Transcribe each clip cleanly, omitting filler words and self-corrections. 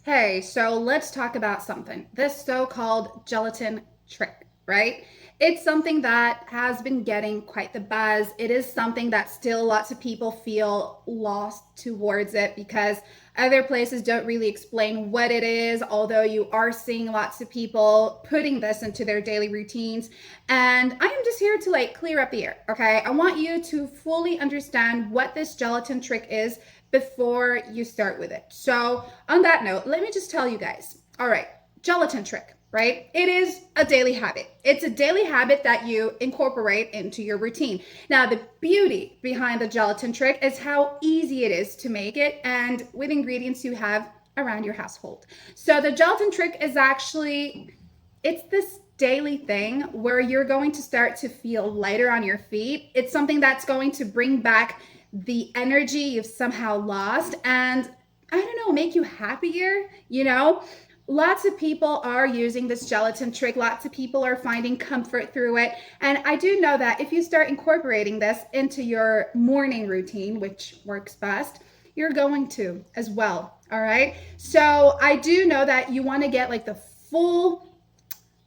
Hey, so let's talk about something. This so-called gelatin trick, right? It's something that has been getting quite the buzz. It is something that still lots of people feel lost towards it because other places don't really explain what it is, although you are seeing lots of people putting this into their daily routines. And I am just here to clear up the air, okay? I want you to fully understand what this gelatin trick is before you start with it. So, on that note, let me just tell you guys. All right, gelatin trick, right? It is a daily habit. It's a daily habit that you incorporate into your routine. Now, the beauty behind the gelatin trick is how easy it is to make it and with ingredients you have around your household. So, the gelatin trick is actually it's this daily thing where you're going to start to feel lighter on your feet. It's something that's going to bring back the energy you've somehow lost and I don't know, make you happier, you know? Lots of people are using this gelatin trick. Lots of people are finding comfort through it. And I do know that if you start incorporating this into your morning routine, which works best, you're going to as well. All right. So I do know that you want to get the full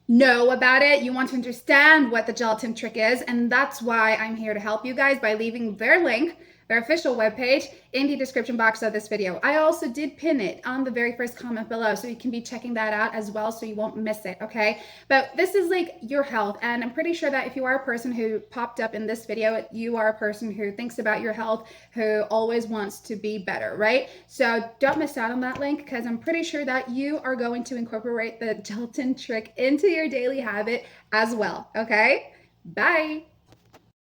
know about it. You want to understand what the gelatin trick is. And that's why I'm here to help you guys by leaving their link, their official webpage, in the description box of this video. I also did pin it on the very first comment below, so you can be checking that out as well so you won't miss it, okay? But this is your health, and I'm pretty sure that if you are a person who popped up in this video, you are a person who thinks about your health, who always wants to be better, right? So don't miss out on that link because I'm pretty sure that you are going to incorporate the gelatin trick into your daily habit as well, okay? Bye.